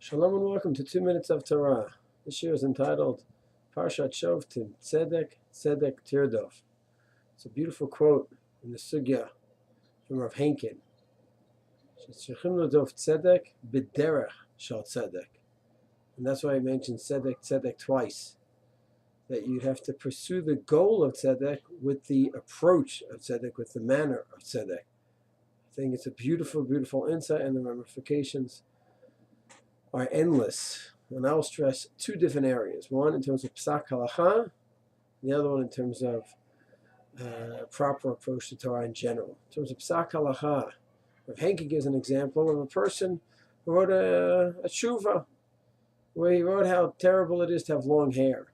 Shalom and welcome to 2 Minutes of Torah. This year is entitled Parshat Shoftim, Zedek, Zedek, Tirdof. It's a beautiful quote in the Sugya from Rav Henkin. Shechim L'Dof Zedek, B'derech Shal Zedek. And that's why I mentioned Zedek, Zedek twice. That you'd have to pursue the goal of Zedek with the approach of Zedek, with the manner of Zedek. I think it's a beautiful, beautiful insight, and the ramifications are endless. And I'll stress two different areas. One in terms of Psak Halacha, the other one in terms of proper approach to Torah in general. In terms of Psak Halacha, Rav Henke gives an example of a person who wrote a tshuva, where he wrote how terrible it is to have long hair.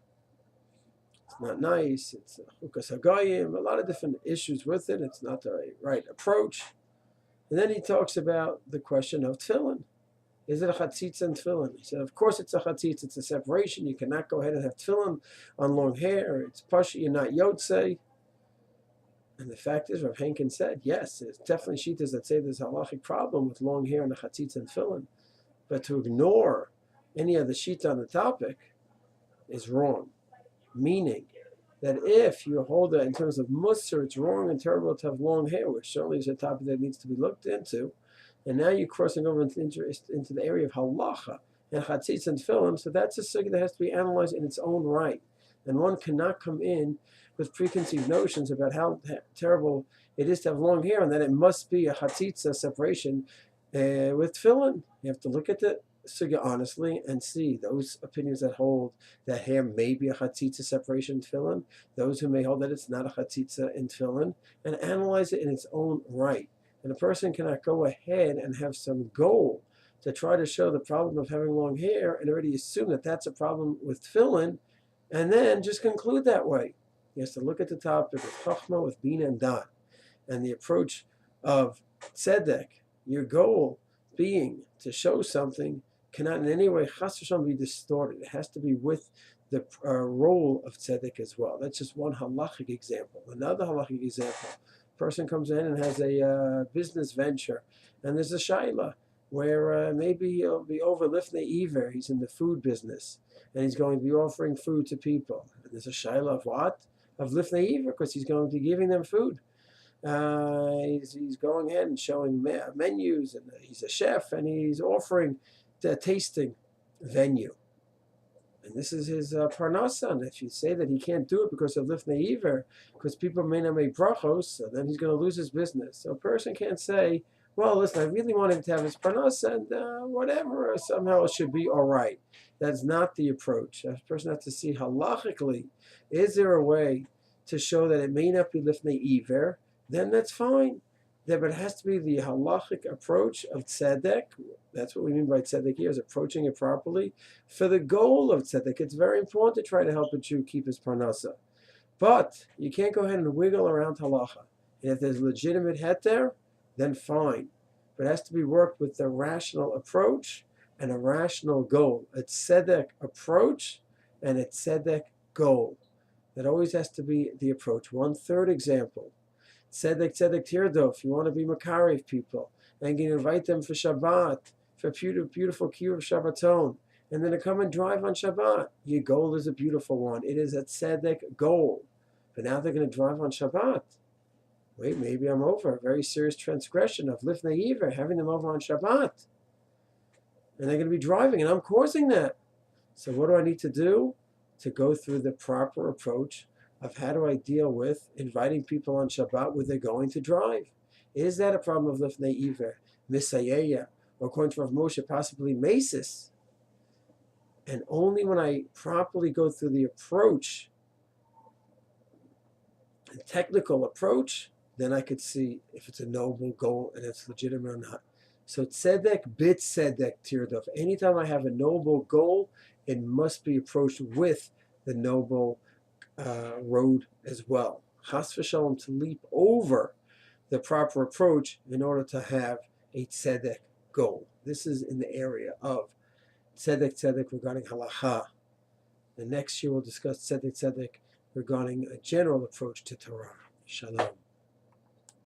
It's not nice, it's Hukas Hagayim, a lot of different issues with it, it's not the right approach. And then he talks about the question of tefillin. Is it a chatzitza and tefillin? He said, of course it's a chatzitza, it's a separation. You cannot go ahead and have tefillin on long hair. It's pasha, you're not yotzei. And the fact is, Rav Henkin said, yes, there's definitely shittas that say there's a halachic problem with long hair and a chatzitza and tefillin. But to ignore any other shita on the topic is wrong. Meaning that if you hold that in terms of musar, it's wrong and terrible to have long hair, which certainly is a topic that needs to be looked into. And now you're crossing over into the area of halacha and chatzitz and tefillin, so that's a sugya that has to be analyzed in its own right. And one cannot come in with preconceived notions about how terrible it is to have long hair and that it must be a chatzitza separation with tefillin. You have to look at the sugya honestly and see those opinions that hold that hair may be a chatzitza separation in tefillin, those who may hold that it's not a chatzitza in tefillin, and analyze it in its own right. And a person cannot go ahead and have some goal to try to show the problem of having long hair and already assume that that's a problem with tefillin, and then just conclude that way. He has to look at the topic of chachma with bina and dat, and the approach of tzedek, your goal being to show something, cannot in any way chas v'shalom be distorted. It has to be with the role of tzedek as well. That's just one halachic example. Another halachic example. Person comes in and has a business venture, and there's a shaila where maybe he'll be over lifnei iver. He's in the food business, and he's going to be offering food to people. And there's a shaila of what? Of lifnei iver, because he's going to be giving them food. He's going ahead and showing menus, and he's a chef, and he's offering the tasting venue. And this is his parnasa. And if you say that he can't do it because of lifnei iver, because people may not make brachos, so then he's going to lose his business. So a person can't say, well, listen, I really want him to have his parnasa, and whatever, somehow it should be all right. That's not the approach. A person has to see halachically, is there a way to show that it may not be lifnei iver? Then that's fine. But it has to be the halachic approach of tzedek. That's what we mean by tzedek here, is approaching it properly for the goal of tzedek. It's very important to try to help a Jew keep his parnasa. But you can't go ahead and wiggle around halacha. And if there's legitimate heter, then fine. But it has to be worked with a rational approach and a rational goal. A tzedek approach and a tzedek goal. That always has to be the approach. One third example. Zedek, Zedek, Tirdof. You want to be Makariv people, and you can invite them for Shabbat, for beautiful Kiruv Shabbaton, and then to come and drive on Shabbat. Your goal is a beautiful one. It is a Zedek goal. But now they're going to drive on Shabbat. Wait, maybe I'm over a very serious transgression of lifnei iver, having them over on Shabbat. And they're going to be driving, and I'm causing that. So what do I need to do? To go through the proper approach of how do I deal with inviting people on Shabbat where they're going to drive. Is that a problem of lifnei iver, misayeya, or according to Rav Moshe, possibly mesis? And only when I properly go through the approach, the technical approach, then I could see if it's a noble goal and it's legitimate or not. So tzedek bit tzedek tirdof. Anytime I have a noble goal, it must be approached with the noble road as well. Chas v'shalom, to leap over the proper approach in order to have a tzedek goal. This is in the area of tzedek regarding halacha. The next year we'll discuss tzedek regarding a general approach to Torah. Shalom.